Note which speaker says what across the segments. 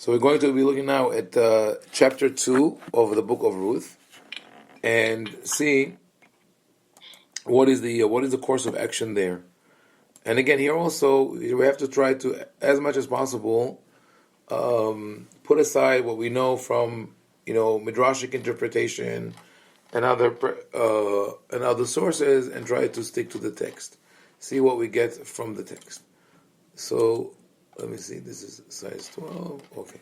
Speaker 1: So we're going to be looking now at chapter 2 of the book of Ruth and see what is the course of action there. And again, here also we have to try to, as much as possible, put aside what we know from midrashic interpretation and other sources, and try to stick to the text. See what we get from the text. So let me see. This is size 12. Okay.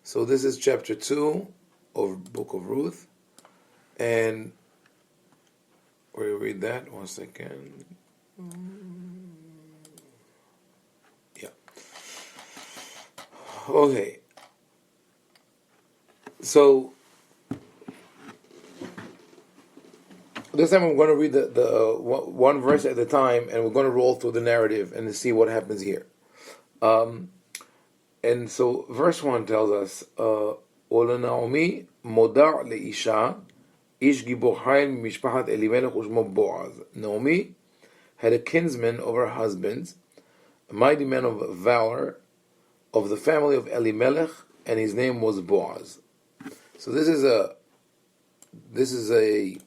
Speaker 1: So this is chapter 2 of book of Ruth, and we'll read that. 1 second. Yeah. Okay. So this time I'm going to read the one verse at a time, and we're going to roll through the narrative and see what happens here. And so verse 1 tells us, Ola Naomi moda' le'isha ish gibor Haim mishpachat Elimelech ushmo Boaz. Naomi had a kinsman of her husband, a mighty man of valor, of the family of Elimelech, and his name was Boaz. So this is a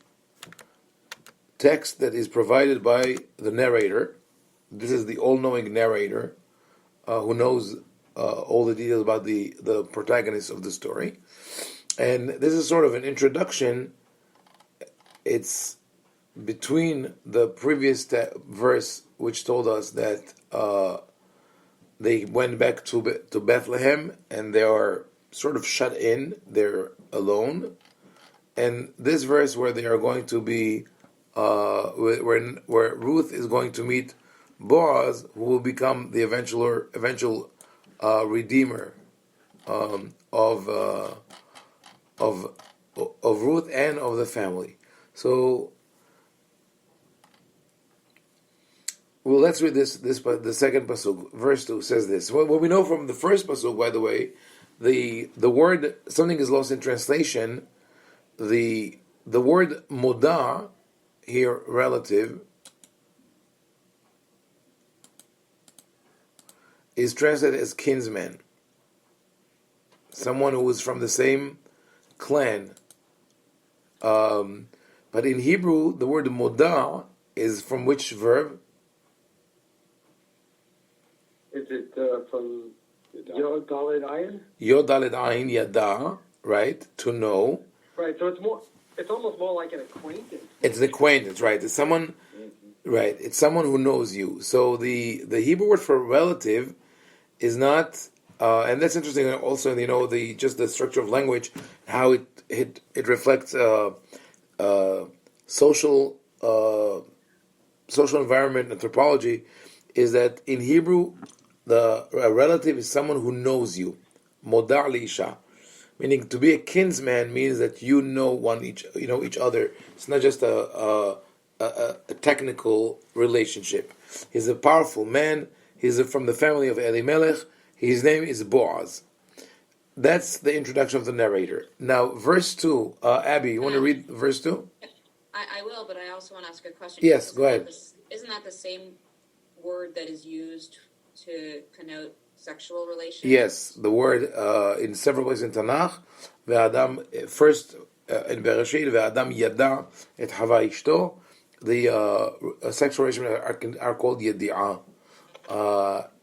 Speaker 1: text that is provided by the narrator. This is the all-knowing narrator who knows all the details about the protagonist of the story. And this is sort of an introduction. It's between the previous verse, which told us that they went back to Bethlehem and they are sort of shut in, they're alone. And this verse where they are going to be, where Ruth is going to meet Boaz, who will become the eventual redeemer of Ruth and of the family. So, well, let's read this. The second pasuk, verse 2 says this. What we know from the first pasuk, by the way, the word, something is lost in translation. The word moda here, relative, is translated as kinsman, someone who is from the same clan. But in Hebrew, the word moda is from which verb?
Speaker 2: Is it from Yod Daled Ayin?
Speaker 1: Yod Daled Ayin, yada, right? To know.
Speaker 2: Right. So it's almost more like an acquaintance.
Speaker 1: It's an acquaintance, right? It's someone, right? It's someone who knows you. So the Hebrew word for relative is not, and that's interesting. Also, just the structure of language, how it reflects social environment, anthropology, is that in Hebrew, a relative is someone who knows you. Moda' le'isha, meaning to be a kinsman means that you know each other. It's not just a technical relationship. He's a powerful man. He's from the family of Elimelech. His name is Boaz. That's the introduction of the narrator. Now, verse 2. Abby, you want to read verse 2?
Speaker 3: I will, but I also want to ask a question.
Speaker 1: Yes, go ahead.
Speaker 3: Isn't that the same word that is used to connote sexual relations?
Speaker 1: Yes, the word in several places in Tanakh. Ve'adam, first in Bereshit, ve'adam yada et Hava ishto. The sexual relations are called yedi'ah,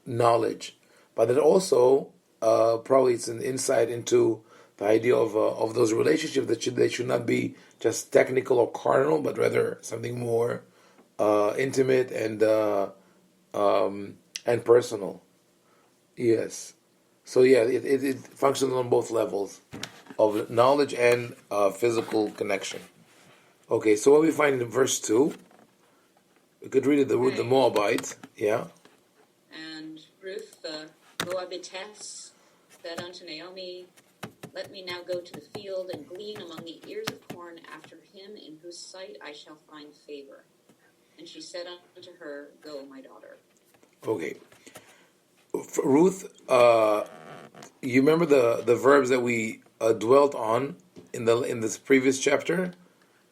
Speaker 1: knowledge. But then also, probably it's an insight into the idea of those relationships that they should not be just technical or carnal, but rather something more intimate and personal. Yes. So yeah, it functions on both levels of knowledge and physical connection. Okay, so what we find in verse 2, we could read it, the Moabite, yeah.
Speaker 3: And Ruth, the Moabitess, said unto Naomi, Let me now go to the field and glean among the ears of corn after him in whose sight I shall find favor. And she said unto her, Go, my daughter.
Speaker 1: Okay. Ruth, you remember the verbs that we dwelt on in this previous chapter?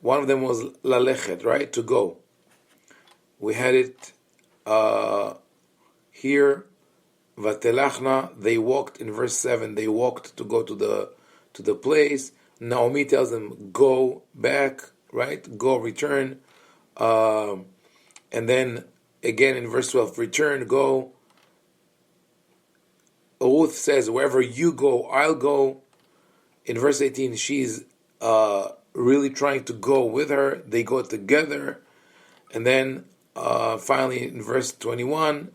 Speaker 1: One of them was lalechet, right? To go. We had it here Vatelachna, they walked in verse 7, they walked to go to the place. Naomi tells them, go back, right? Go, return. And then again in verse 12, return, go. Ruth says, wherever you go, I'll go. In verse 18, she's really trying to go with her. They go together. And then finally in verse 21,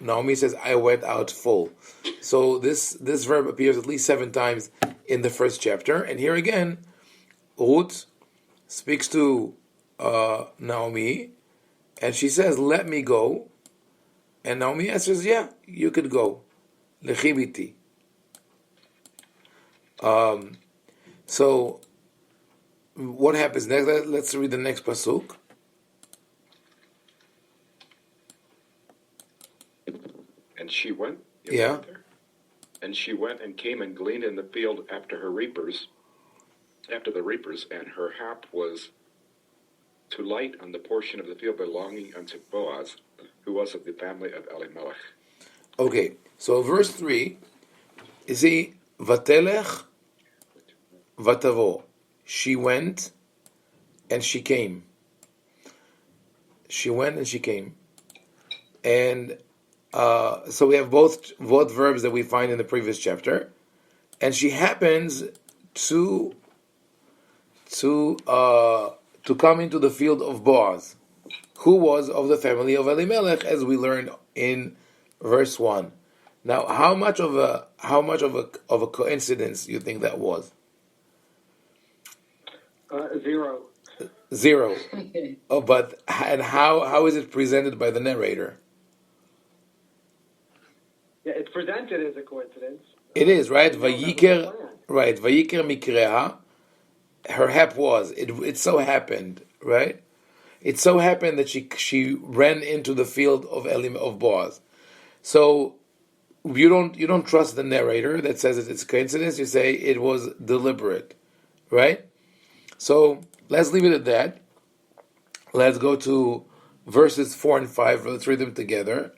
Speaker 1: Naomi says, I went out full. So this verb appears at least 7 times in the first chapter. And here again, Ruth speaks to Naomi, and she says, let me go. And Naomi answers, yeah, you could go. Lechibiti. So what happens next? Let's read the next pasuk.
Speaker 4: And she went.
Speaker 1: Yeah.
Speaker 4: And she went and came and gleaned in the field after the reapers, and her hap was to light on the portion of the field belonging unto Boaz, who was of the family of Elimelech.
Speaker 1: Okay, so verse 3, you see, Vatelech, Vatavo. She went and she came. She went and she came. And so we have both verbs that we find in the previous chapter. And she happens to come into the field of Boaz, who was of the family of Elimelech, as we learned in verse 1. Now, how much of a coincidence do you think that was?
Speaker 2: 0.
Speaker 1: 0. And how is it presented by the narrator?
Speaker 2: Yeah, it's presented as a coincidence.
Speaker 1: It is, right? Vayiker, right? Vayiker mikreha. Her hap was. It so happened, right? It so happened that she ran into the field of Boaz. So you don't trust the narrator that says that it's a coincidence. You say it was deliberate, right? So let's leave it at that. Let's go to verses 4 and 5. Let's read them together.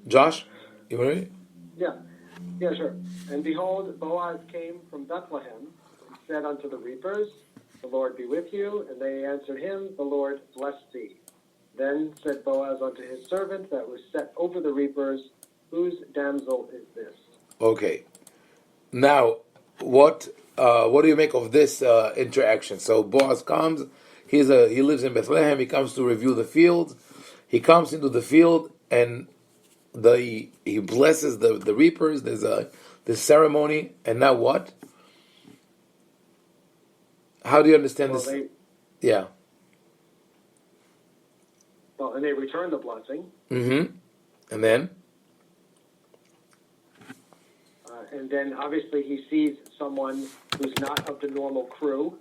Speaker 1: Josh, you want to read?
Speaker 2: Yeah, sure. And behold, Boaz came from Bethlehem and said unto the reapers, the Lord be with you. And they answered him, the Lord bless thee. Then said Boaz unto his servant that was set over the reapers, whose damsel is this?
Speaker 1: Okay. Now, what do you make of this interaction? So Boaz comes. He lives in Bethlehem. He comes to review the field. He comes into the field and he blesses the reapers. There's this ceremony, and now what? How do you understand this? Yeah.
Speaker 2: Well, and they return the blessing.
Speaker 1: Mm-hmm. And then?
Speaker 2: And then obviously he sees someone who's not of the normal crew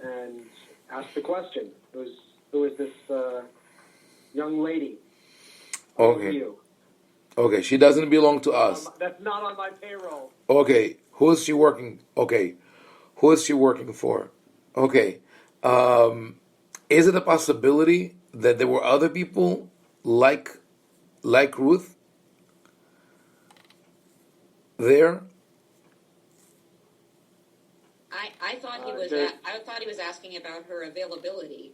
Speaker 2: and asks the question, who is this young lady?
Speaker 1: Okay.
Speaker 2: You?
Speaker 1: Okay, she doesn't belong to us.
Speaker 2: That's not on my payroll.
Speaker 1: Okay, who is she working? Okay, who is she working for? Okay, is it a possibility that there were other people like Ruth there?
Speaker 3: I thought he was asking about her availability.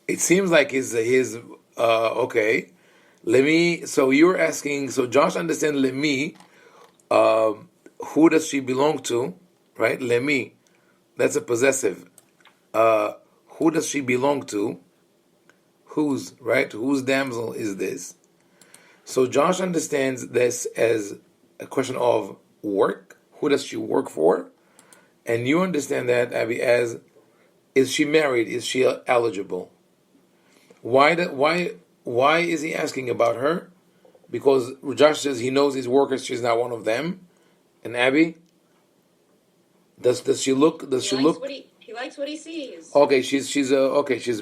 Speaker 1: It seems like his okay. So you're asking. So Josh understand Lemi. Who does she belong to? Right, Lemi. That's a possessive. Who does she belong to? Whose damsel is this? So Josh understands this as a question of work. Who does she work for? And you understand that, Abby, as is she married? Is she eligible? Why is he asking about her? Because Josh says he knows his workers. She's not one of them. And Abby, does she look?
Speaker 3: He likes what he sees.
Speaker 1: Okay, she's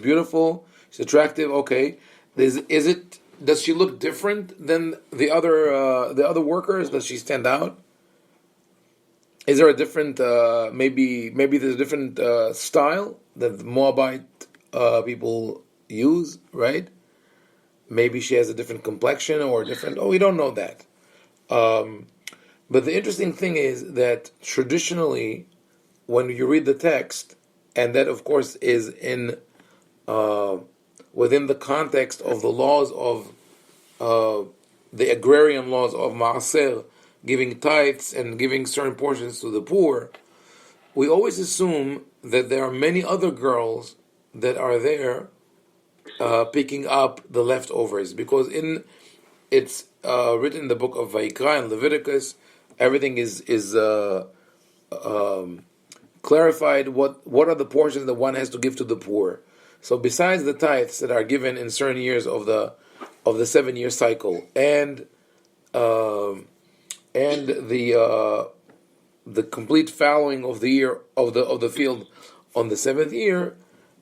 Speaker 1: beautiful. She's attractive. Okay, does she look different than the other workers? Does she stand out? Is there a different maybe there's a different style that the Moabite people use, right? maybe she has a different complexion or a different. Oh, we don't know that. But the interesting thing is that traditionally, when you read the text, and that of course is in within the context of the laws of the agrarian laws of Maaser, giving tithes and giving certain portions to the poor, we always assume that there are many other girls that are there picking up the leftovers, because it's written in the book of Vayikra and Leviticus, everything is clarified what are the portions that one has to give to the poor. So besides the tithes that are given in certain years of the 7-year cycle, and the complete fallowing of the year of the field on the 7th year,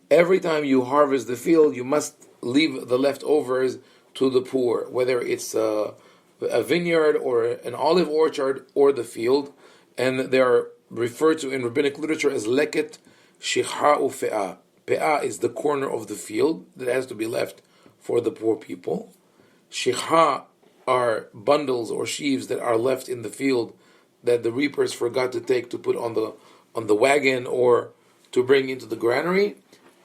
Speaker 1: every time you harvest the field, you must leave the leftovers to the poor, whether it's a vineyard or an olive orchard or the field, and they are referred to in rabbinic literature as leket, shikha, ufe'ah. Pe'ah is the corner of the field that has to be left for the poor people. Shikha are bundles or sheaves that are left in the field that the reapers forgot to take to put on the wagon or to bring into the granary.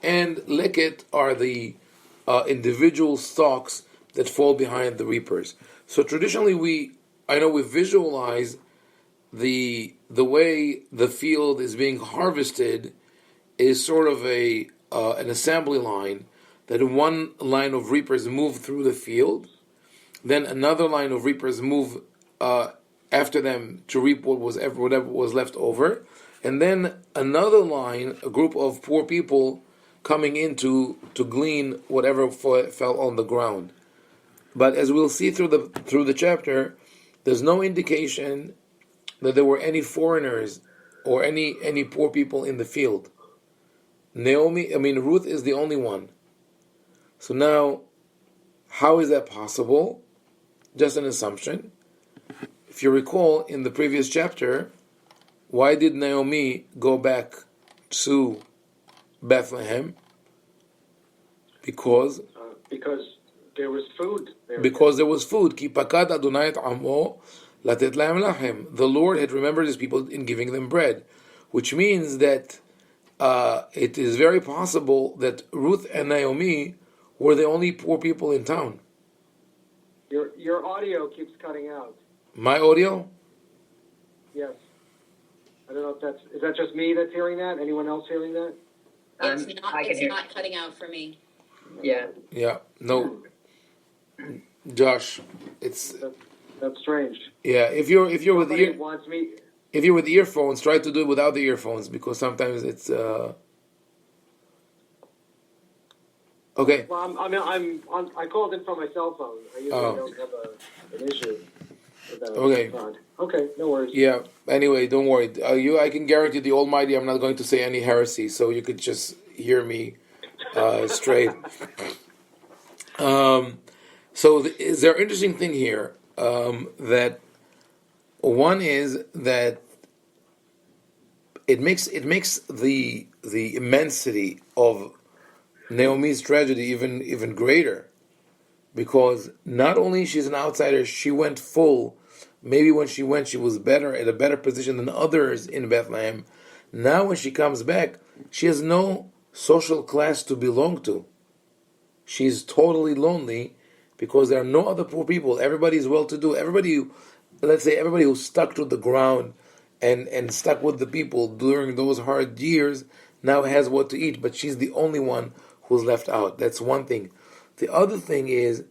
Speaker 1: And leket are the individual stalks that fall behind the reapers. So traditionally, we visualize the way the field is being harvested is sort of an assembly line, that one line of reapers move through the field, then another line of reapers move after them to reap whatever was left over, and then another line, a group of poor people coming in to glean whatever fell on the ground. But as we'll see through the chapter, there's no indication that there were any foreigners or any poor people in the field. Ruth is the only one. So now, how is that possible? Just an assumption. If you recall, in the previous chapter, why did Naomi go back to Bethlehem? Because
Speaker 2: there was food there.
Speaker 1: Because there was food. Ki pakad Adonai et amo latet lahem lachem. The Lord had remembered His people in giving them bread, which means that it is very possible that Ruth and Naomi were the only poor people in town.
Speaker 2: Your audio keeps cutting out.
Speaker 1: My audio?
Speaker 2: Yes. I don't know if is that just me that's hearing that? Anyone else hearing that?
Speaker 3: It's not cutting out for me.
Speaker 2: Yeah.
Speaker 1: Yeah. No. Josh, it's
Speaker 2: that's strange.
Speaker 1: Yeah, if you're with
Speaker 2: wants me.
Speaker 1: If you're with earphones, try to do it without the earphones, because sometimes it's okay.
Speaker 2: Well, I called in from my cell phone. I usually don't have an issue with that.
Speaker 1: Okay.
Speaker 2: Okay, no worries.
Speaker 1: Yeah. Anyway, don't worry. I can guarantee the Almighty, I'm not going to say any heresy, so you could just hear me straight. So is there an interesting thing here that one is that it makes the immensity of Naomi's tragedy even greater, because not only she's an outsider, she went full. Maybe when she went, she was at a better position than others in Bethlehem. Now when she comes back, she has no social class to belong to. She's totally lonely because there are no other poor people. Everybody is well-to-do. Everybody who's stuck to the ground and stuck with the people during those hard years now has what to eat, but she's the only one who's left out. That's one thing. The other thing is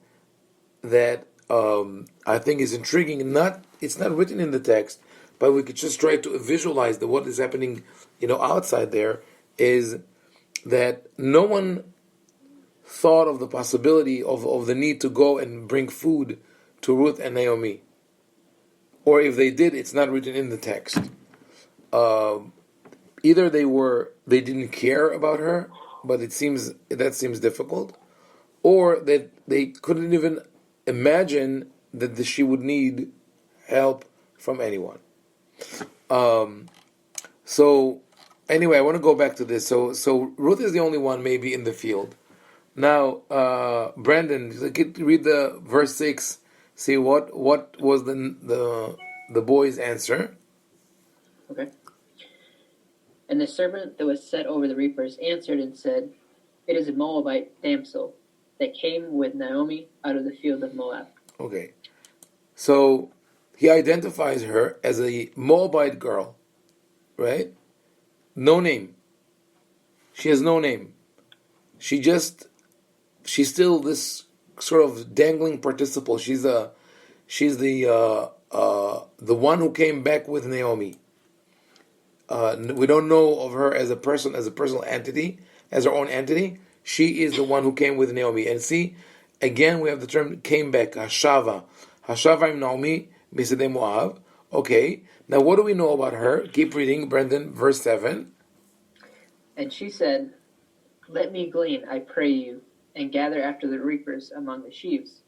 Speaker 1: that I think is intriguing. It's not written in the text, but we could just try to visualize what is happening, outside there, is that no one thought of the possibility of the need to go and bring food to Ruth and Naomi. Or if they did, it's not written in the text. Either they didn't care about her, but that seems difficult, or that they couldn't even imagine that she would need help from anyone. So anyway, I want to go back to this. So Ruth is the only one maybe in the field. Now, Brandon, read the verse 6. See what was the boy's answer.
Speaker 5: Okay. And the servant that was set over the reapers answered and said, "It is a Moabite damsel that came with Naomi out of the field of Moab."
Speaker 1: Okay. So he identifies her as a Moabite girl, right? No name. She has no name. She's still this sort of dangling participle. She's the one who came back with Naomi. We don't know of her as a person, as a personal entity, as her own entity. She is the one who came with Naomi. And see, again, we have the term came back, Hashava. Hashava im Naomi, Misedei Moab. Okay, now what do we know about her? Keep reading, Brendan, verse 7.
Speaker 5: And she said, "Let me glean, I pray you, and gather after the reapers among the sheaves."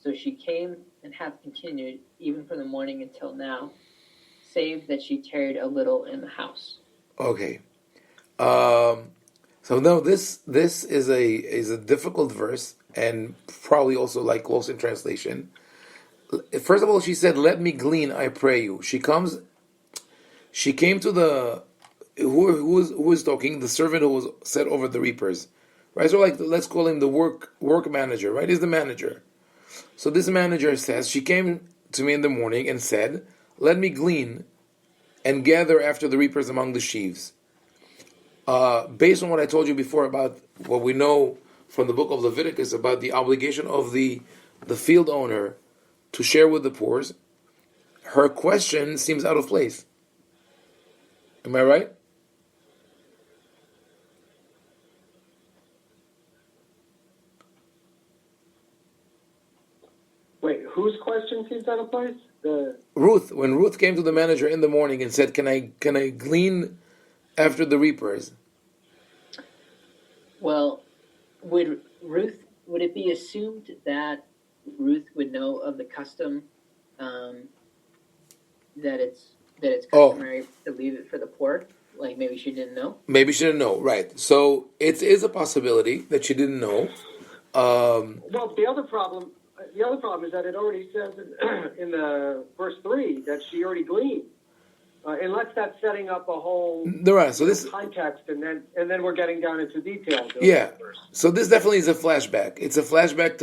Speaker 5: So she came and hath continued even from the morning until now, save that she tarried a little in the house.
Speaker 1: Okay. So no, this is a difficult verse and probably also like lost in translation. First of all, she said, "Let me glean, I pray you." She came to the who is talking, the servant who was set over the reapers, right? So like let's call him the work manager, right? He's the manager. So this manager says, she came to me in the morning and said, "Let me glean and gather after the reapers among the sheaves." Based on what I told you before about what we know from the book of Leviticus about the obligation of the field owner to share with the poor, her question seems out of place. Am I right?
Speaker 2: Wait, whose question seems out of place?
Speaker 1: Ruth, when Ruth came to the manager in the morning and said, "Can I glean after the reapers?"
Speaker 5: Well, would it be assumed that Ruth would know of the custom, that it's customary to leave it for the poor? Like maybe she didn't know.
Speaker 1: Maybe she didn't know, right? So it is a possibility that she didn't know.
Speaker 2: Well, the other problem is that it already says in the verse 3 that she already gleaned. Unless that's setting up a whole context, and then we're getting down into details.
Speaker 1: Yeah. So this definitely is a flashback. It's a flashback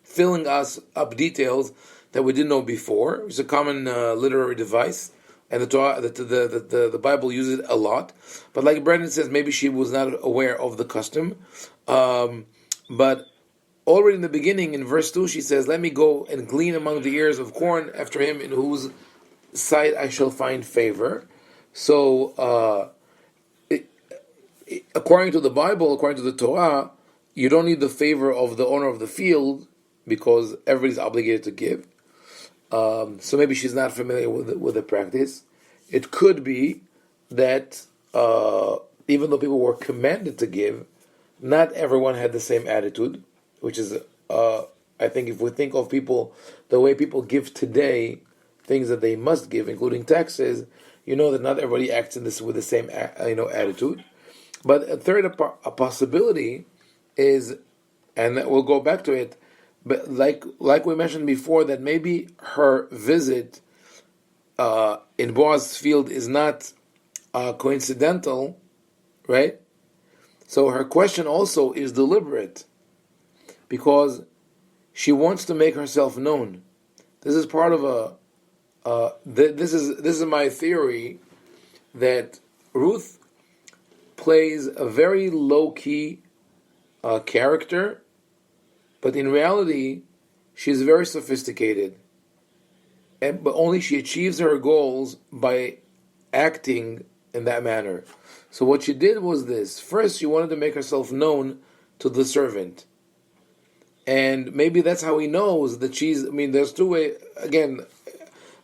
Speaker 1: filling us up details that we didn't know before. It's a common literary device, and the Bible uses it a lot. But like Brandon says, maybe she was not aware of the custom. But already in the beginning, in verse 2, she says, "Let me go and glean among the ears of corn after him in whose sight I shall find favor." So, according to the Bible, according to the Torah, you don't need the favor of the owner of the field because everybody's obligated to give. So maybe she's not familiar with the practice. It could be that even though people were commanded to give, not everyone had the same attitude, which is, I think, if we think of people, the way people give today, things that they must give, including taxes, you know that not everybody acts in this with the same attitude. But a third a possibility is, and we'll go back to it, but like we mentioned before, that maybe her visit in Boaz's field is not coincidental, right? So her question also is deliberate because she wants to make herself known. This is part of this is my theory that Ruth plays a very low-key character, but in reality, she's very sophisticated. But only she achieves her goals by acting in that manner. So what she did was this. First, she wanted to make herself known to the servant. And maybe that's how he knows that there's two ways. Again,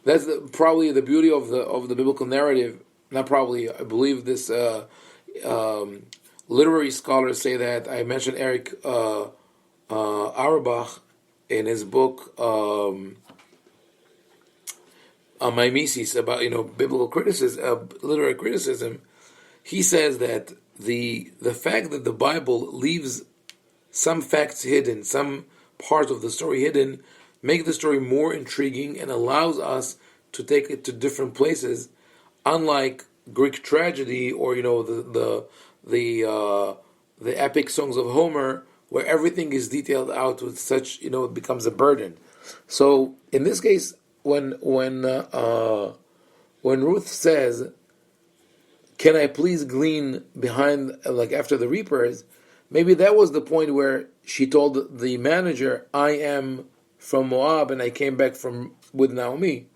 Speaker 1: that's probably the beauty of the biblical narrative. Not probably, I believe this literary scholars say that. I mentioned Eric Auerbach in his book Mimesis about biblical criticism, literary criticism. He says that the fact that the Bible leaves some facts hidden, some part of the story hidden, make the story more intriguing and allows us to take it to different places, unlike Greek tragedy or the epic songs of Homer, where everything is detailed out with such it becomes a burden. So in this case, when Ruth says, "Can I please glean behind, like after the reapers?" Maybe that was the point where she told the manager, "I am from Moab and I came back with Naomi."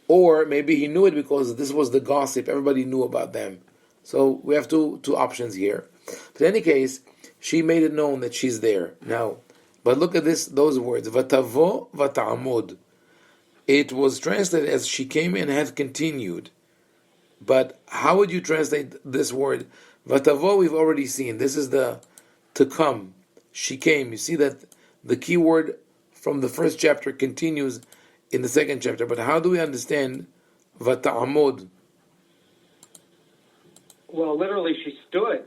Speaker 1: Or maybe he knew it because this was the gossip. Everybody knew about them. So we have two options here. But in any case, she made it known that she's there. Now, but look at those words. Vatavo vata'amod. It was translated as she came and had continued. But how would you translate this word? Vatavo we've already seen. This is the to come. She came. You see that the key word from the first chapter continues in the second chapter. But how do we understand vata'amod?
Speaker 2: Well, literally, she stood.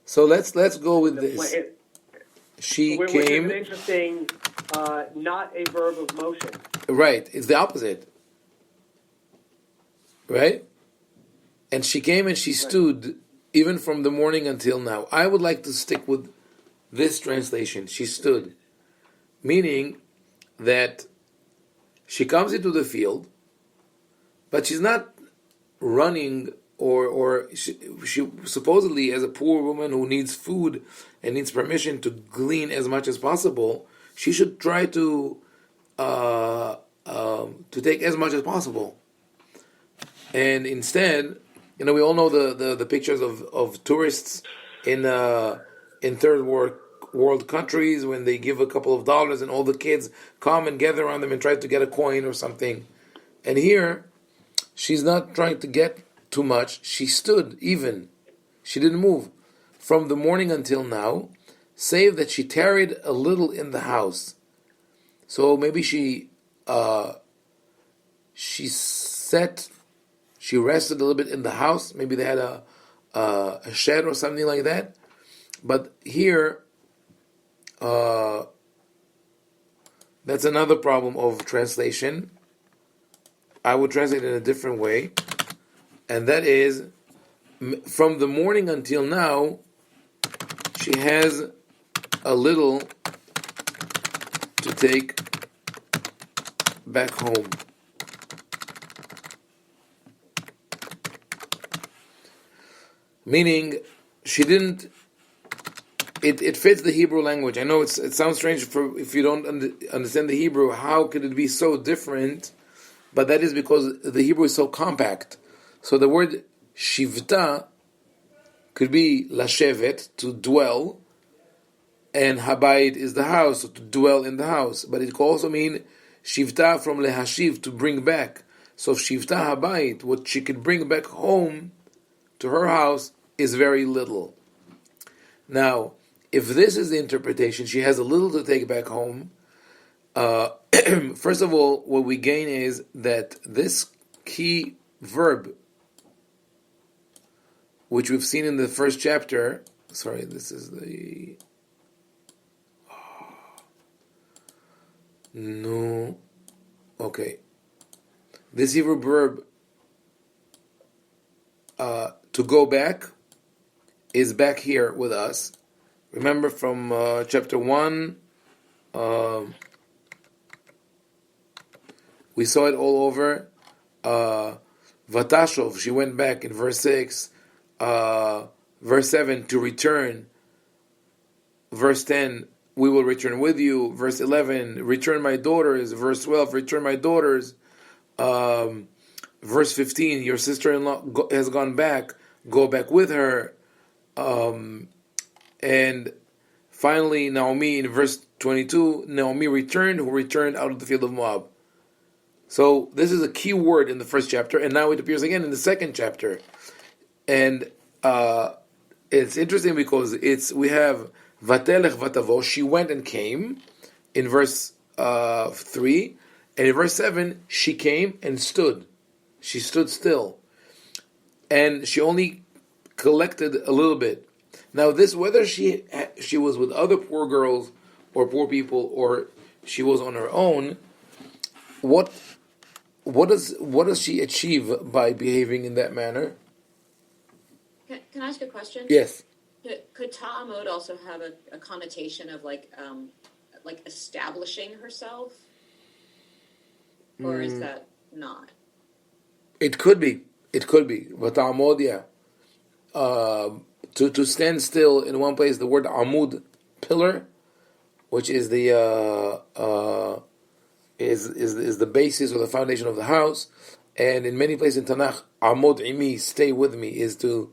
Speaker 1: So let's go with this. She
Speaker 2: Which
Speaker 1: came.
Speaker 2: is an interesting, not a verb of motion.
Speaker 1: Right, it's the opposite. Right? And she came and she stood even from the morning until now. I would like to stick with this translation. She stood. Meaning that she comes into the field, but she's not running or she supposedly, as a poor woman who needs food and needs permission to glean as much as possible, she should try to take as much as possible. And instead, we all know the pictures of tourists in third world countries when they give a couple of dollars and all the kids come and gather around them and try to get a coin or something. And here, she's not trying to get too much. She stood even. She didn't move from the morning until now, save that she tarried a little in the house. So maybe she rested a little bit in the house. Maybe they had a shed or something like that. But here, that's another problem of translation. I would translate it in a different way. And that is, from the morning until now, she has a little to take back home. Meaning, she didn't. It fits the Hebrew language. I know it sounds strange if you don't understand the Hebrew. How could it be so different? But that is because the Hebrew is so compact. So the word shivta could be lashevet, to dwell, and habayit is the house, so to dwell in the house. But it could also mean shivta from lehashiv, to bring back. So shivta habayit, what she could bring back home to her house, is very little. Now, if this is the interpretation, she has a little to take back home. First of all, what we gain is that this key verb, which we've seen in the first chapter, sorry, this is the... No. Okay. This Hebrew verb, to go back, is back here with us. Remember from chapter 1, we saw it all over. Vatashov, she went back in verse 6. Verse 7, to return. Verse 10, we will return with you. Verse 11, return my daughters. Verse 12, return my daughters. Verse 15, your sister-in-law has gone back. Go back with her. And finally, Naomi, in verse 22, Naomi returned, who returned out of the field of Moab. So this is a key word in the first chapter, and now it appears again in the second chapter. And it's interesting because we have Vatelech Vatavo, she went and came, in verse 3, and in verse 7, she came and stood. She stood still. And she only collected a little bit. Now, this whether she was with other poor girls or poor people, or she was on her own, what does she achieve by behaving in that manner?
Speaker 3: Can I ask a question?
Speaker 1: Yes.
Speaker 3: Could ta'amod also have a connotation of like establishing herself, or is that not?
Speaker 1: It could be. It could be. But ta'amod, yeah. To stand still in one place, the word amud, pillar, which is the is the basis or the foundation of the house, and in many places in Tanakh, amud imi, stay with me, is to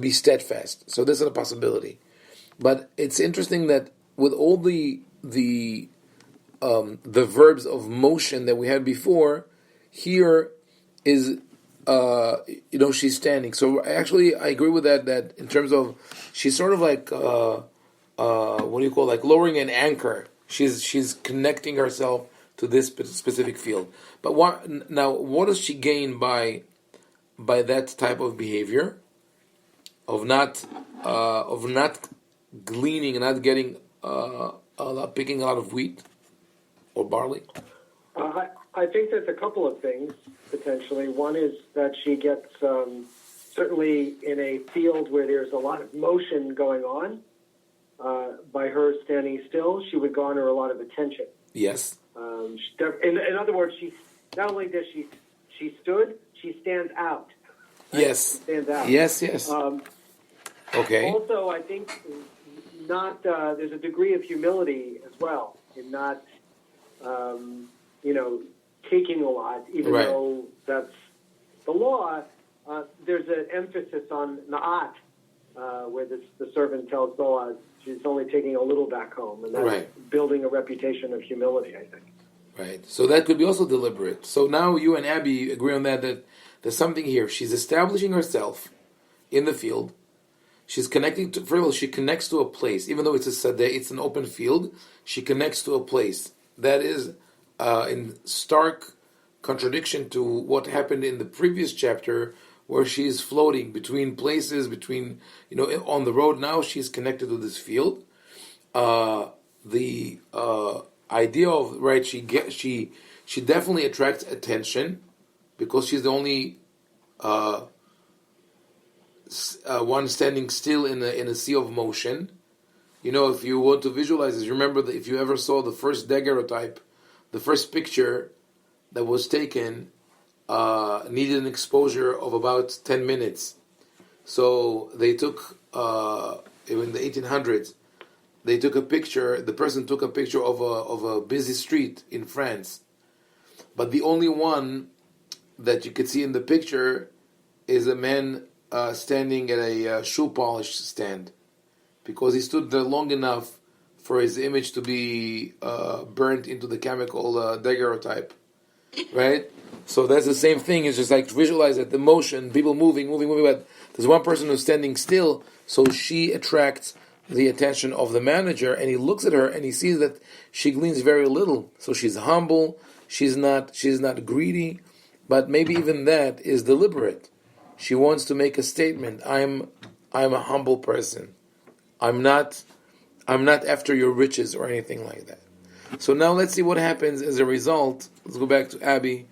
Speaker 1: be steadfast. So this is a possibility. But it's interesting that with all the verbs of motion that we had before, here is she's standing. So actually, I agree with that. That in terms of she's sort of like what do you call, like lowering an anchor. She's connecting herself to this specific field. But what does she gain by that type of behavior of not gleaning and not getting picking a lot of wheat or barley?
Speaker 2: I think there's a couple of things, potentially. One is that she gets, certainly in a field where there's a lot of motion going on, by her standing still, she would garner a lot of attention.
Speaker 1: Yes.
Speaker 2: In other words, she not only does she stood, she stands out. Right?
Speaker 1: Yes.
Speaker 2: She stands out.
Speaker 1: Yes. Okay.
Speaker 2: Also, I think there's a degree of humility as well in not, taking a lot, even
Speaker 1: right.
Speaker 2: though that's the law. There's an emphasis on na'at, where the servant tells Boaz she's only taking a little back home, and that's
Speaker 1: right.
Speaker 2: building a reputation of humility, I think.
Speaker 1: Right. So that could be also deliberate. So now you and Abby agree on that there's something here. She's establishing herself in the field. She's connecting to, first of all, she connects to a place. Even though it's a sadeh, it's an open field, she connects to a place. That is in stark contradiction to what happened in the previous chapter, where she's floating between places, on the road. Now she's connected to this field. The idea of, she definitely attracts attention because she's the only one standing still in a sea of motion. If you want to visualize this, remember that if you ever saw the first daguerreotype, the first picture that was taken needed an exposure of about 10 minutes. So they took, in the 1800s, they took a picture, the person took a picture of a busy street in France. But the only one that you could see in the picture is a man standing at a shoe polish stand, because he stood there long enough for his image to be burnt into the chemical daguerreotype, right? So that's the same thing. It's just like to visualize that the motion, people moving, but there's one person who's standing still, so she attracts the attention of the manager, and he looks at her and he sees that she gleans very little. So she's humble, she's not greedy, but maybe even that is deliberate. She wants to make a statement. I'm a humble person. I'm not after your riches or anything like that. So now let's see what happens as a result. Let's go back to Abby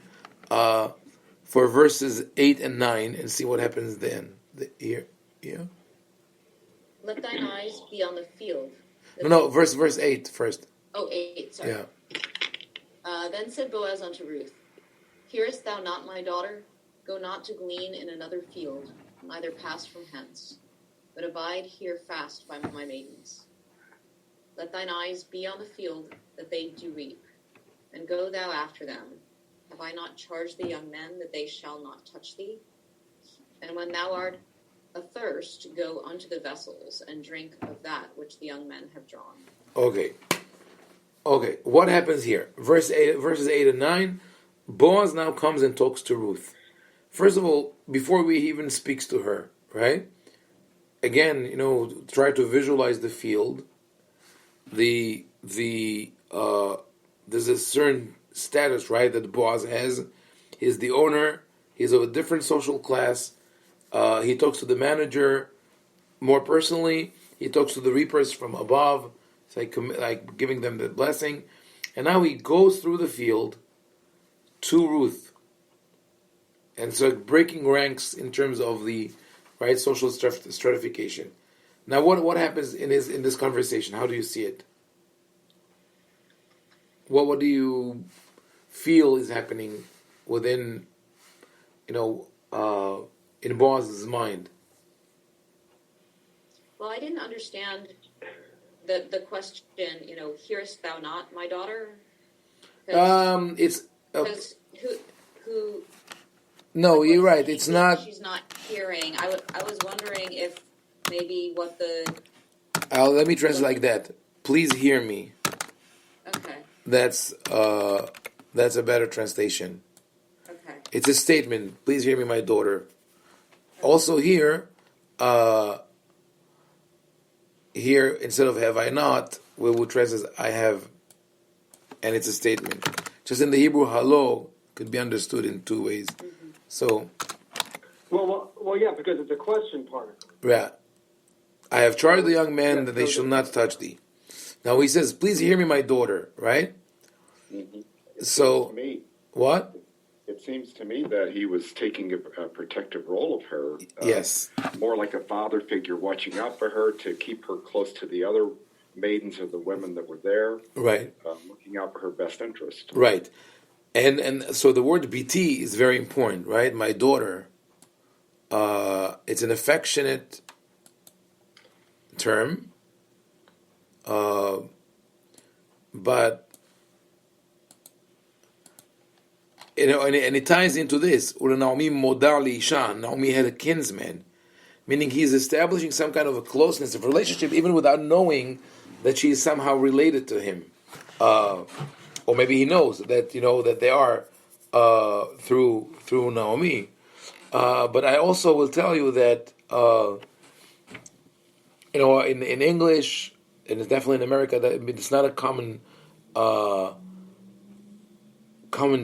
Speaker 1: for verses 8 and 9 and see what happens then. Here.
Speaker 3: Let thine eyes be on the field.
Speaker 1: Verse 8 first.
Speaker 3: Oh, 8, sorry.
Speaker 1: Yeah.
Speaker 3: Then said Boaz unto Ruth, Hearest thou not, my daughter? Go not to glean in another field, neither pass from hence, but abide here fast by my maidens. Let thine eyes be on the field that they do reap, and go thou after them. Have I not charged the young men that they shall not touch thee? And when thou art athirst, go unto the vessels, and drink of that which the young men have drawn.
Speaker 1: Okay. What happens here? Verses 8 and 9, Boaz now comes and talks to Ruth. First of all, before we even speaks to her, right? Again, try to visualize the field. There's a certain status, right, that Boaz has. He's the owner. He's of a different social class. He talks to the manager. more personally. He talks to the reapers from above. It's like giving them the blessing. And now he goes through the field to Ruth. And so breaking ranks in terms of the right social stratification. Now what happens in this conversation? How do you see it? What do you feel is happening within, in Boaz's mind?
Speaker 3: Well, I didn't understand the question, hearest thou not, my daughter?
Speaker 1: It's
Speaker 3: Because who?
Speaker 1: no,
Speaker 3: Like,
Speaker 1: you're
Speaker 3: what
Speaker 1: right.
Speaker 3: does
Speaker 1: It's
Speaker 3: she mean
Speaker 1: not.
Speaker 3: she's not hearing. I was wondering if maybe what the.
Speaker 1: Let me translate like that. Please hear me.
Speaker 3: Okay.
Speaker 1: That's a better translation.
Speaker 3: Okay.
Speaker 1: It's a statement. Please hear me, my daughter. Also here instead of have I not, we will translate I have, and it's a statement. Just in the Hebrew, hello could be understood in two ways.
Speaker 3: Mm-hmm.
Speaker 1: So,
Speaker 2: well, yeah, because it's a question particle.
Speaker 1: yeah, I have charged the young man that they shall not touch thee. Now he says, please hear me, my daughter, right?
Speaker 4: Mm-hmm.
Speaker 1: So, what?
Speaker 4: It seems to me that he was taking a protective role of her.
Speaker 1: Yes.
Speaker 4: More like a father figure watching out for her to keep her close to the other maidens or the women that were there.
Speaker 1: Right.
Speaker 4: Looking out for her best interest.
Speaker 1: Right. And so the word BT is very important, right? My daughter. It's an affectionate term. But and it ties into this. Naomi modali isha. Naomi had a kinsman, meaning he's establishing some kind of a closeness of relationship, even without knowing that she is somehow related to him, or maybe he knows that that they are through Naomi. But I also will tell you that in English, and it's definitely in America, that it's not a common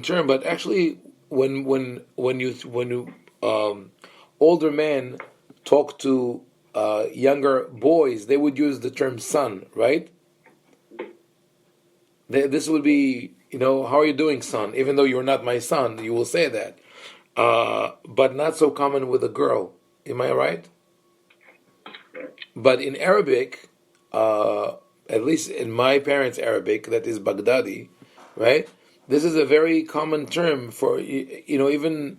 Speaker 1: term, but actually, when you older men talk to younger boys, they would use the term son, right? This would be, how are you doing, son? Even though you're not my son, you will say that. But not so common with a girl. Am I right? But in Arabic, at least in my parents' Arabic, that is Baghdadi, right? This is a very common term for, even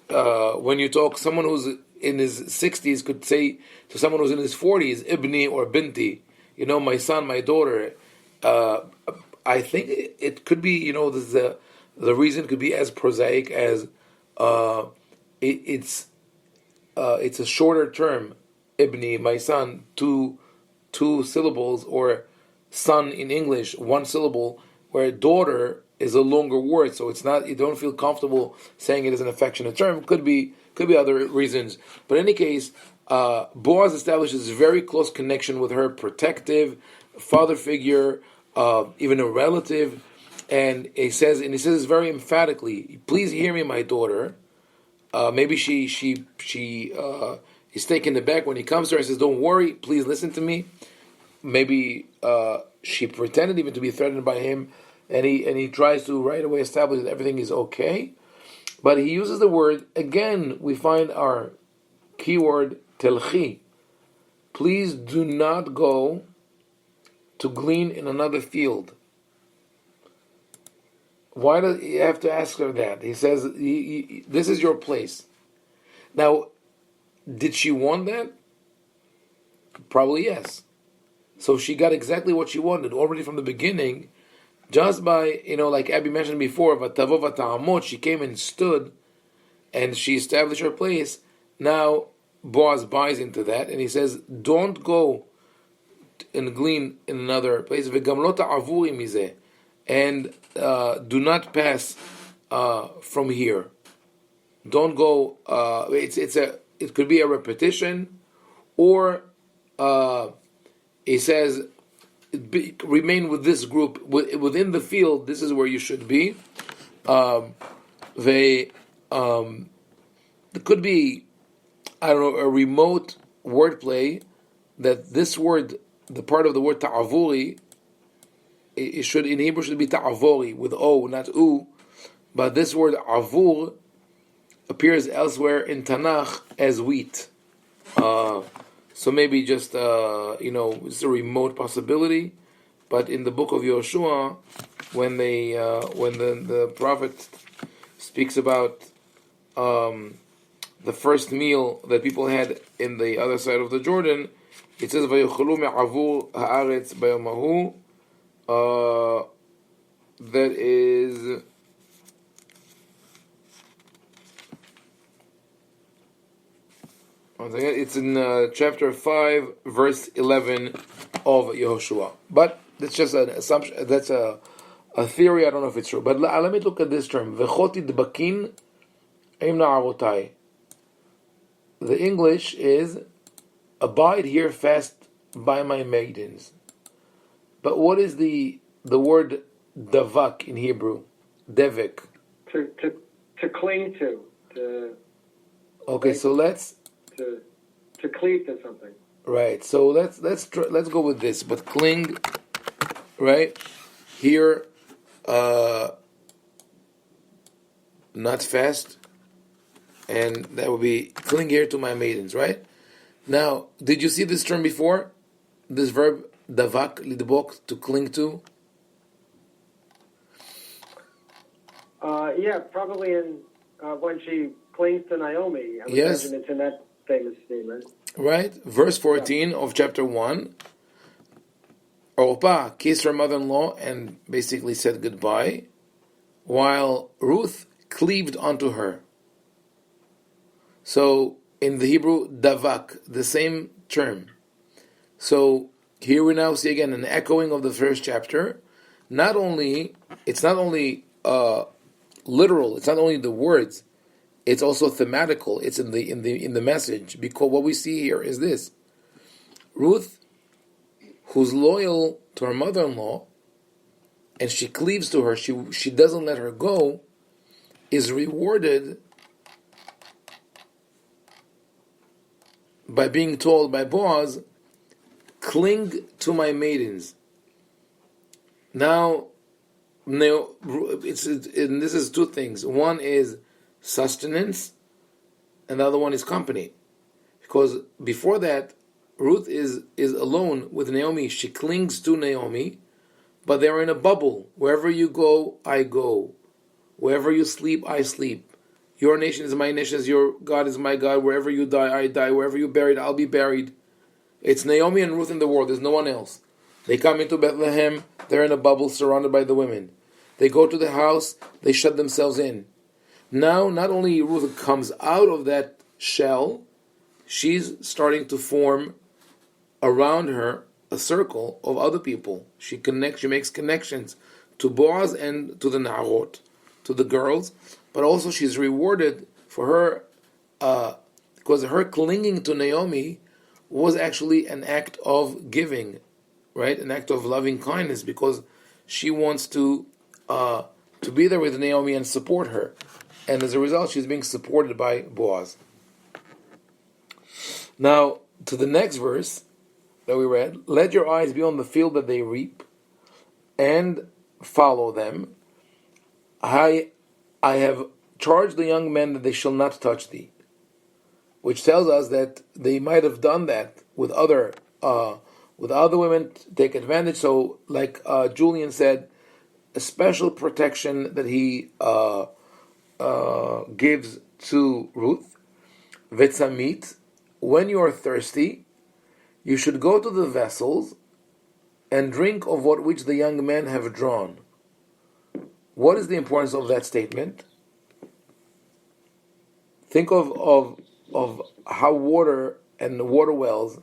Speaker 1: when you talk, someone who's in his 60s could say to someone who's in his 40s, Ibni or Binti, my son, my daughter. I think it could be, the reason could be as prosaic as it's a shorter term, Ibni, my son, two syllables, or son in English, one syllable, where daughter is a longer word, so it's not, you don't feel comfortable saying it as an affectionate term. Could be other reasons, but in any case, Boaz establishes a very close connection with her, protective father figure, even a relative, and he says very emphatically, "Please hear me, my daughter." Maybe she is taken aback when he comes to her and says, "Don't worry, please listen to me." Maybe she pretended even to be threatened by him, and he tries to right away establish that everything is okay. But he uses the word, again, we find our keyword, telchi. Please do not go to glean in another field. Why does you have to ask her that? He says, this is your place. Now, did she want that? Probably yes. So she got exactly what she wanted already from the beginning, just by, like Abby mentioned before, Vatavo Vata'amot, she came and stood, and she established her place. Now, Boaz buys into that, and he says, don't go and glean in another place. And do not pass from here. Don't go. It could be a repetition, or he says, remain with this group within the field. This is where you should be. It could be, I don't know, a remote wordplay that this word, the part of the word ta'avuri, it should in Hebrew should be ta'avori with o, not u, but this word avur appears elsewhere in Tanakh as wheat. So maybe just it's a remote possibility, but in the book of Yoshua, when the prophet speaks about the first meal that people had in the other side of the Jordan, it says "Vayochelu me'avur haaretz bayom hahu." That is. It's in chapter 5, verse 11 of Yehoshua. But that's just an assumption. That's a theory. I don't know if it's true. But let me look at this term. V'choti d'bakin im na'arotai. The English is, abide here fast by my maidens. But what is the word davak in Hebrew? Devik.
Speaker 2: To cling to.
Speaker 1: Okay, so let's.
Speaker 2: To cleave to something.
Speaker 1: Right. So let's go with this. But cling, right? Here, not fast, and that would be cling here to my maidens, right? Now, did you see this term before? This verb davak lidbok, to cling to.
Speaker 2: Yeah, probably in when she clings to Naomi. I would
Speaker 1: Yes.
Speaker 2: imagine it's in that famous statement.
Speaker 1: Right? Verse 14 of chapter 1. Orpah kissed her mother-in-law and basically said goodbye, while Ruth cleaved onto her. So, in the Hebrew, davak, the same term. So, here we now see again an echoing of the first chapter. It's not only literal, it's not only the words, it's also thematical. It's in the message, because what we see here is this: Ruth, who's loyal to her mother-in-law, and she cleaves to her, she doesn't let her go, is rewarded by being told by Boaz, cling to my maidens. Now, this is two things. One is sustenance, and the other one is company. Because before that, Ruth is alone with Naomi. She clings to Naomi, but they're in a bubble. Wherever you go, I go. Wherever you sleep, I sleep. Your nation is my nation, your God is my God. Wherever you die, I die. Wherever you're buried, I'll be buried. It's Naomi and Ruth in the world. There's no one else. They come into Bethlehem. They're in a bubble surrounded by the women. They go to the house. They shut themselves in. Now, not only Ruth comes out of that shell, she's starting to form around her a circle of other people. She makes connections to Boaz and to the Na'arot, to the girls, but also she's rewarded for her, because her clinging to Naomi was actually an act of giving, right? An act of loving kindness, because she wants to be there with Naomi and support her. And as a result, she's being supported by Boaz. Now, to the next verse that we read, let your eyes be on the field that they reap, and follow them. I have charged the young men that they shall not touch thee. Which tells us that they might have done that with other women to take advantage. So, like Julian said, a special protection that he gives to Ruth. Vetzamit, when you are thirsty, you should go to the vessels and drink of which the young men have drawn. What is the importance of that statement? Think of how water and the water wells,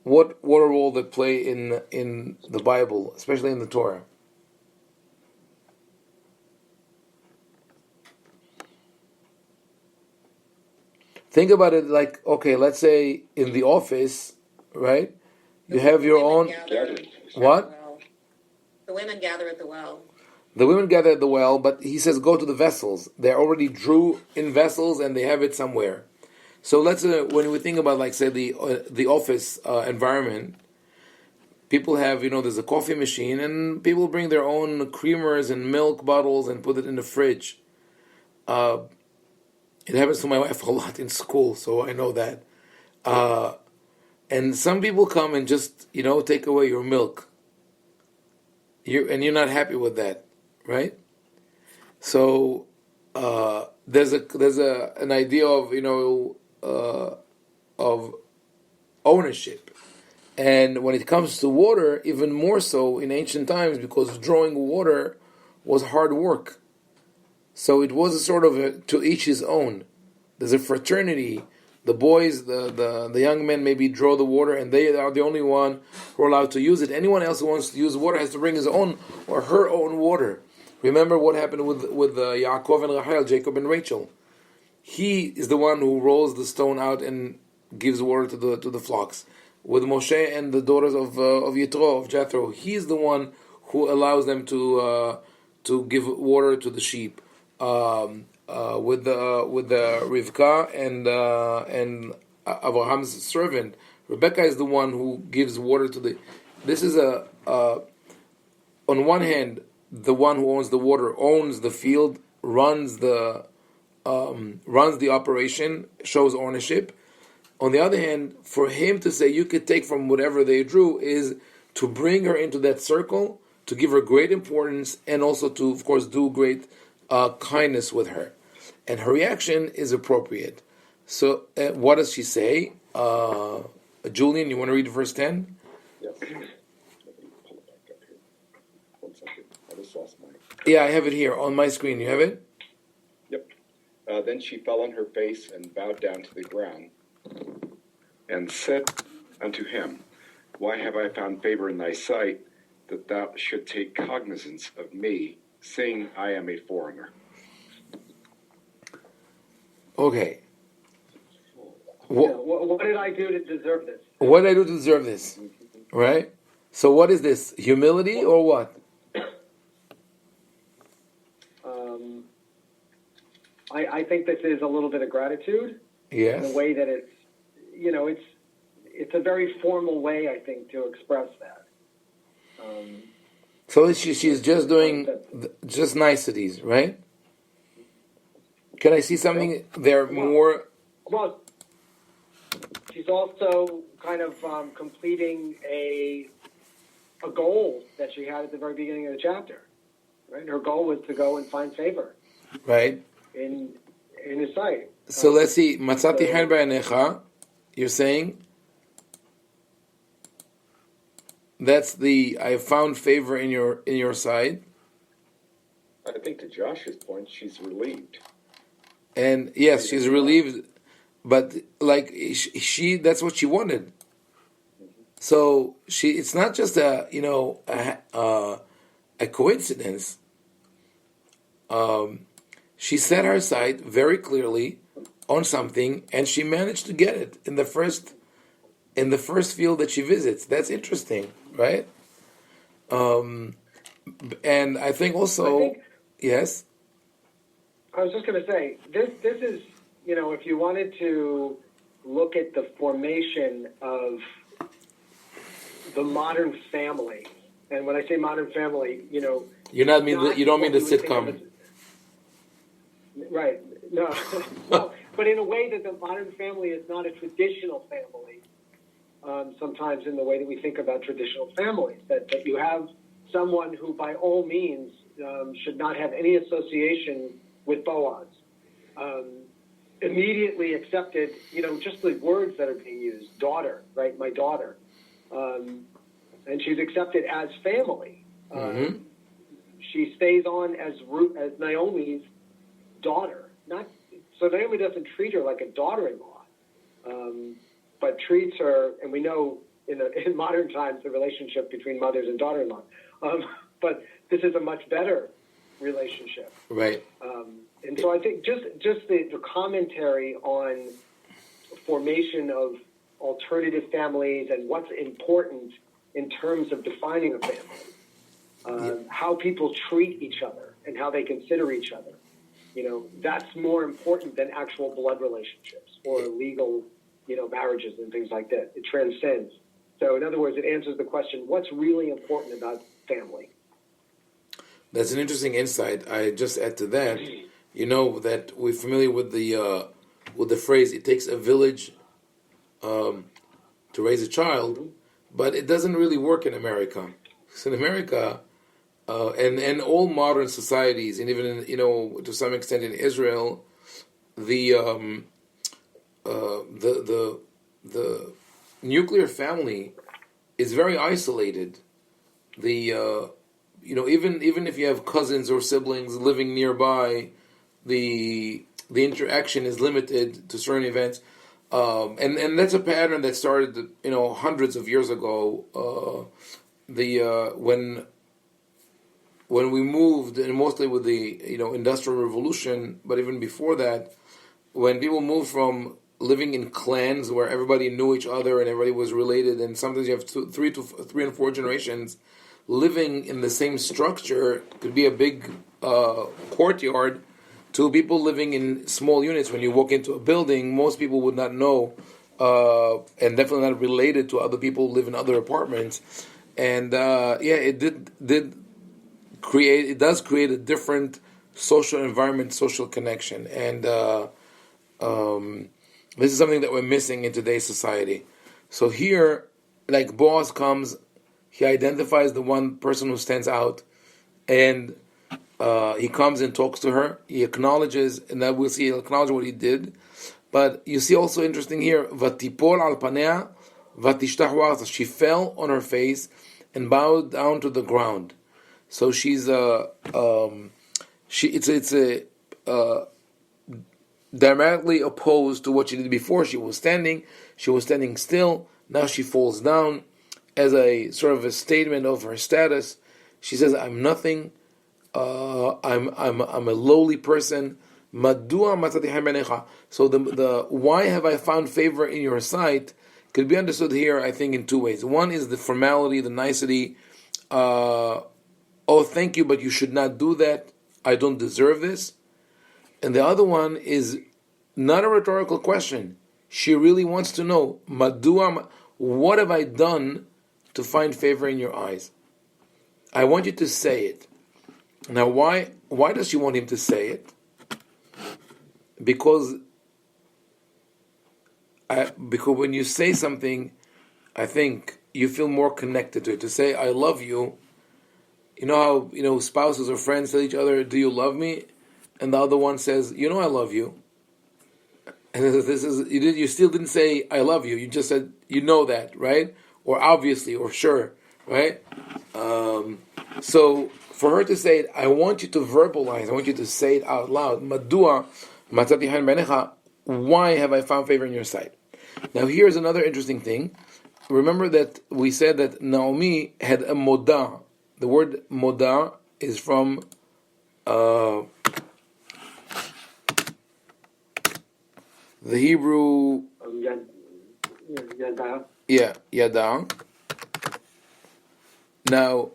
Speaker 1: what role they play in the Bible, especially in the Torah. Think about it like, okay, let's say in the office, right? You have your own... What?
Speaker 3: The women gather at the well.
Speaker 1: The women gather at the well, but he says go to the vessels. They already drew in vessels and they have it somewhere. So let's when we think about, like, say, the office environment, people have, there's a coffee machine, and people bring their own creamers and milk bottles and put it in the fridge. It happens to my wife a lot in school, so I know that. And some people come and just, take away your milk. You're not happy with that, right? So there's an idea of of ownership, and when it comes to water, even more so in ancient times, because drawing water was hard work. So it was a sort of to each his own. There's a fraternity. The boys, the young men maybe draw the water, and they are the only one who are allowed to use it. Anyone else who wants to use water has to bring his own or her own water. Remember what happened with Yaakov and Rachel, Jacob and Rachel. He is the one who rolls the stone out and gives water to the flocks. With Moshe and the daughters of Yitro, of Jethro, he is the one who allows them to give water to the sheep. With the Rivka and Abraham's servant, Rebecca is the one who gives water to the. This is on one hand, the one who owns the water owns the field, runs the operation, shows ownership. On the other hand, for him to say you could take from whatever they drew is to bring her into that circle, to give her great importance, and also to, of course, do great kindness with her. And her reaction is appropriate. So what does she say? Julian, you want to read verse 10?
Speaker 4: Yes. Let me pull it back up here. 1 second. I just lost mine.
Speaker 1: Yeah, I have it here on my screen. You have it?
Speaker 4: Yep. Then she fell on her face and bowed down to the ground and said unto him, Why have I found favor in thy sight, that thou should take cognizance of me, seeing I am a foreigner?
Speaker 1: Okay.
Speaker 2: What did I do to deserve this?
Speaker 1: What did I do to deserve this? Right? So what is this? Humility or what?
Speaker 2: I think this is a little bit of gratitude.
Speaker 1: Yes.
Speaker 2: In a way that it's a very formal way, I think, to express that.
Speaker 1: So she's just doing just niceties, right? Can I see something there more?
Speaker 2: Well, she's also kind of completing a goal that she had at the very beginning of the chapter. Right, her goal was to go and find favor.
Speaker 1: Right.
Speaker 2: In his sight.
Speaker 1: So let's see. Matzati chen b'einecha. You're saying that's I found favor in your sight.
Speaker 4: I think to Josh's point, she's relieved.
Speaker 1: And yes, she's relieved, but like she that's what she wanted. So it's not just a coincidence. She set her sight very clearly on something, and she managed to get it in the first field that she visits. That's interesting, right? And I think also, yes.
Speaker 2: I was just going to say, this is, if you wanted to look at the formation of the modern family, and when I say modern family, you don't mean the sitcom. Right. No. Well, but in a way that the modern family is not a traditional family, sometimes in the way that we think about traditional families, that you have someone who by all means should not have any association with Boaz. Immediately accepted, just the words that are being used, daughter, right, my daughter. And she's accepted as family. She stays on as Naomi's daughter. So Naomi doesn't treat her like a daughter-in-law, but treats her, and we know in modern times the relationship between mothers and daughter-in-law. But this is a much better relationship.
Speaker 1: Right.
Speaker 2: And so I think just the commentary on formation of alternative families and what's important in terms of defining a family, how people treat each other and how they consider each other, that's more important than actual blood relationships. or legal, marriages and things like that. It transcends. So in other words, it answers the question, what's really important about family?
Speaker 1: That's an interesting insight. I just add to that, that we're familiar with the phrase, it takes a village to raise a child, but it doesn't really work in America. So in America, and all modern societies, and even in, to some extent in Israel, the nuclear family is very isolated. Even if you have cousins or siblings living nearby, the interaction is limited to certain events, and that's a pattern that started hundreds of years ago. When we moved, and mostly with the industrial revolution, but even before that, when people moved from living in clans where everybody knew each other and everybody was related, and sometimes you have three and four generations living in the same structure, could be a big courtyard, to people living in small units. When you walk into a building, most people would not know, and definitely not related to other people who live in other apartments. And it does create a different social environment, social connection, and this is something that we're missing in today's society. So here, like Boaz comes, he identifies the one person who stands out, and he comes and talks to her. He acknowledges, and that we'll see, he'll acknowledge what he did. But you see also interesting here, Vatipol al panea, vatishtahu. She fell on her face and bowed down to the ground. So she's dramatically opposed to what she did before. She was standing still. Now she falls down as a sort of a statement of her status. She says, "I'm nothing. I'm a lowly person." Madua matzati haim b'neicha. So the why have I found favor in your sight could be understood here, I think, in two ways. One is the formality, the nicety. Oh, thank you, but you should not do that. I don't deserve this. And the other one is not a rhetorical question. She really wants to know, Madua, what have I done to find favor in your eyes? I want you to say it. Now, why does she want him to say it? Because when you say something, I think you feel more connected to it. To say, I love you, you know how, spouses or friends tell each other, do you love me? And the other one says, I love you. And this is you still didn't say I love you. You just said that, right? Or obviously, or sure, right? So for her to say it, I want you to verbalize. I want you to say it out loud. Madua matzati haim b'neicha. Why have I found favor in your sight? Now here's another interesting thing. Remember that we said that Naomi had a moda. The word moda is from the Hebrew, yada. Now,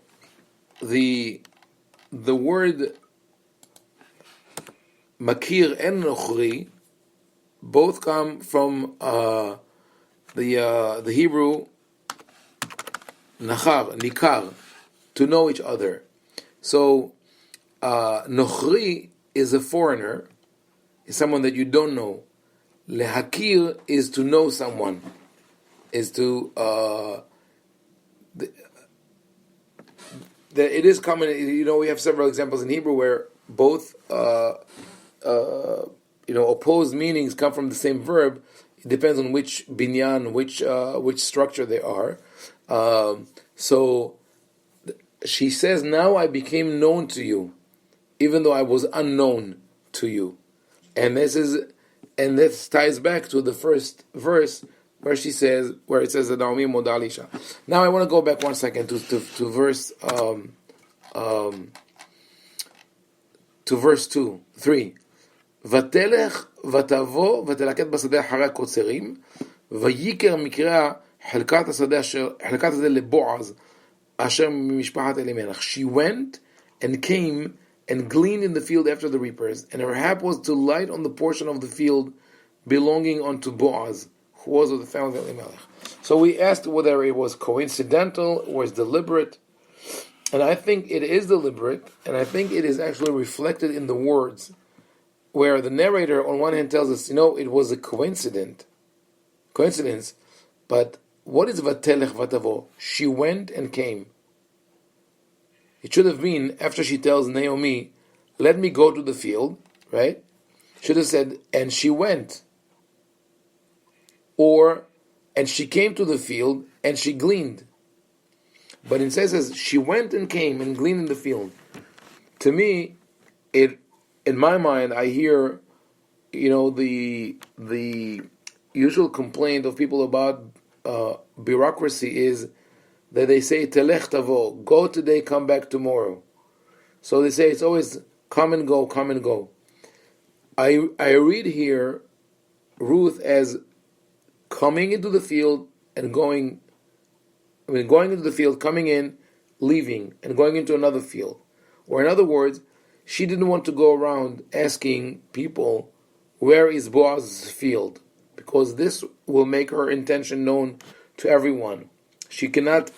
Speaker 1: the word makir and nochri both come from the Hebrew nikar, to know each other. So nochri is a foreigner, is someone that you don't know. Lehakir is to know someone, is to it is common. We have several examples in Hebrew where both opposed meanings come from the same verb. It depends on which binyan, which structure they are. So she says, now I became known to you, even though I was unknown to you. And this ties back to the first verse where it says that Naomi modalisha. Now I want to go back 1 second to verse to verse 3. ותלך ותבוא ותלקט בשדה אחרי הקוצרים, ויקר מקרא חלקת השדה לבועז אשר ממשפחת אלימלך. She went and came and gleaned in the field after the reapers, and her hap was to light on the portion of the field belonging unto Boaz, who was of the family of Elimelech. So we asked whether it was coincidental or was deliberate. And I think it is deliberate, and I think it is actually reflected in the words, where the narrator on one hand tells us, it was a coincidence, but what is vatelech vatavo? She went and came. It should have been, after she tells Naomi, let me go to the field, right? Should have said, and she went. Or, and she came to the field, and she gleaned. But it says, she went and came and gleaned in the field. To me, in my mind, I hear, the usual complaint of people about bureaucracy is that they say, telech tavo, go today, come back tomorrow. So they say it's always come and go, come and go. I read here Ruth as coming into the field and going into the field, coming in, leaving, and going into another field. Or in other words, she didn't want to go around asking people, where is Boaz's field? Because this will make her intention known to everyone. She cannot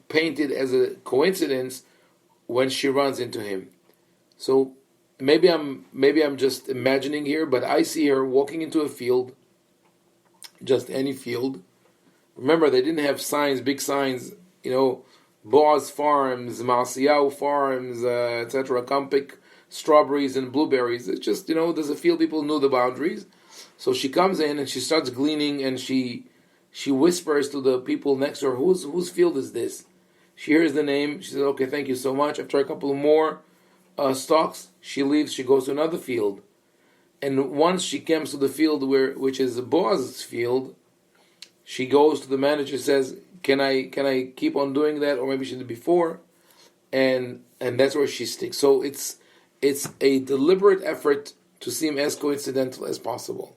Speaker 1: paint it as a coincidence when she runs into him. So maybe I'm just imagining here, but I see her walking into a field, just any field. Remember, they didn't have signs, big signs, Boaz Farms, Marciau Farms, etc. Come pick strawberries and blueberries. It's just, there's a field, people knew the boundaries. So she comes in and she starts gleaning, and she whispers to the people next to her, whose field is this? She hears the name, she says, okay, thank you so much. After a couple more stalks, she leaves, she goes to another field. And once she comes to the field which is Boaz's field, she goes to the manager, says, Can I keep on doing that, or maybe she did before, and that's where she sticks. So it's a deliberate effort to seem as coincidental as possible,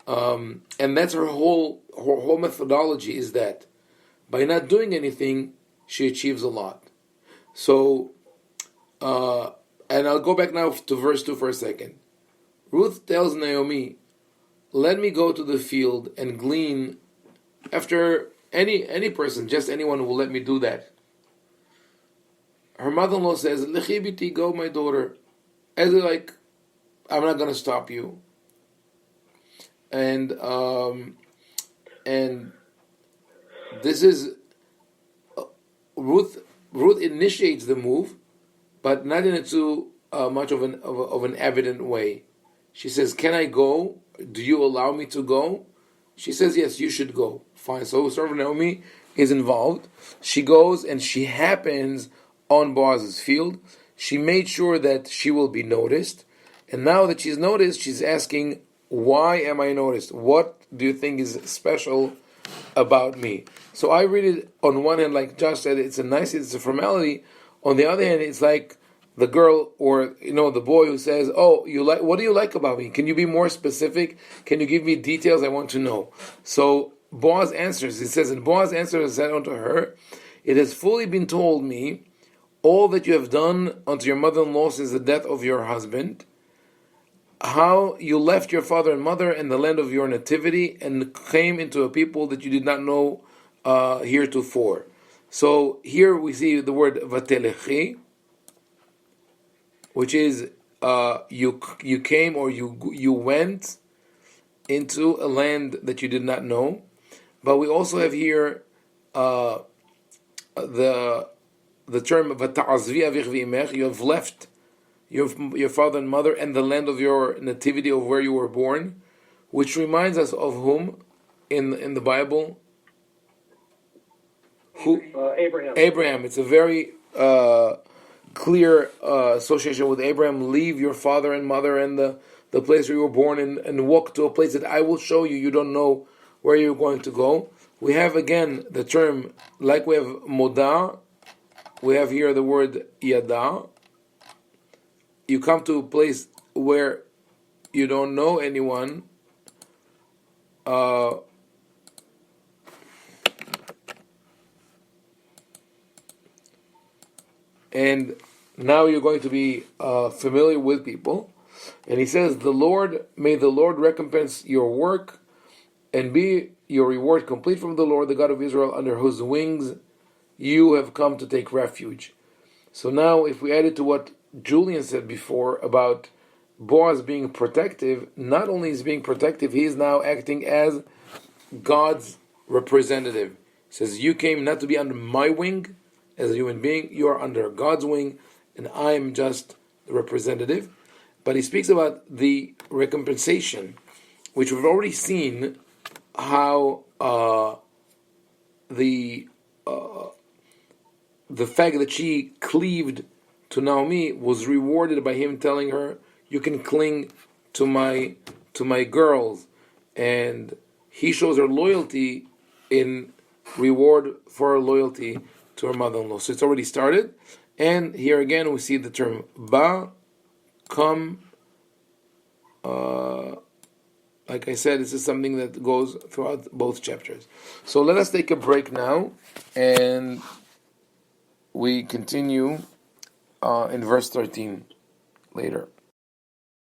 Speaker 1: and that's her whole methodology, is that by not doing anything she achieves a lot. So, and I'll go back now to verse 2 for a second. Ruth tells Naomi, let me go to the field and glean. After any person, just anyone will let me do that. Her mother-in-law says, Lechi biti, go, my daughter. As like, I'm not going to stop you. And this is Ruth initiates the move, but not in a too much of an evident way. She says, can I go? Do you allow me to go? She says, yes, you should go. Fine. So servant Naomi is involved. She goes and she happens on Boaz's field. She made sure that she will be noticed. And now that she's noticed, she's asking, why am I noticed? What do you think is special about me? So I read it on one hand, like Josh said, it's a formality. On the other hand, it's like the girl or the boy who says, "Oh, what do you like about me? Can you be more specific? Can you give me details? I want to know." So Boaz answers. It says, "And Boaz answered and said unto her, It has fully been told me all that you have done unto your mother-in-law since the death of your husband, how you left your father and mother and the land of your nativity and came into a people that you did not know heretofore." So here we see the word vatelechi, which is you came or you went into a land that you did not know. But we also have here the term vata'azvi avich v'imech. You have left your father and mother and the land of your nativity, of where you were born, which reminds us of whom in the Bible? Who?
Speaker 2: Abraham.
Speaker 1: Abraham. It's a very clear association with Abraham. Leave your father and mother and the place where you were born and walk to a place that I will show you. You don't know where you're going to go. We have again the term, like we have moda, we have here the word yada. You come to a place where you don't know anyone. And now you're going to be familiar with people. And he says, may the Lord recompense your work and be your reward complete from the Lord, the God of Israel, under whose wings you have come to take refuge. So now, if we add it to what Julian said before about Boaz being protective, not only is he being protective, he is now acting as God's representative. He says, you came not to be under my wing as a human being, you are under God's wing, and I am just the representative. But he speaks about the recompensation, which we've already seen how the fact that she cleaved to Naomi was rewarded by him telling her, you can cling to my girls, and he shows her loyalty in reward for her loyalty to her mother-in-law. So it's already started, and here again we see the term ba, come. Like I said, this is something that goes throughout both chapters. So let us take a break now, and we continue in verse 13 later.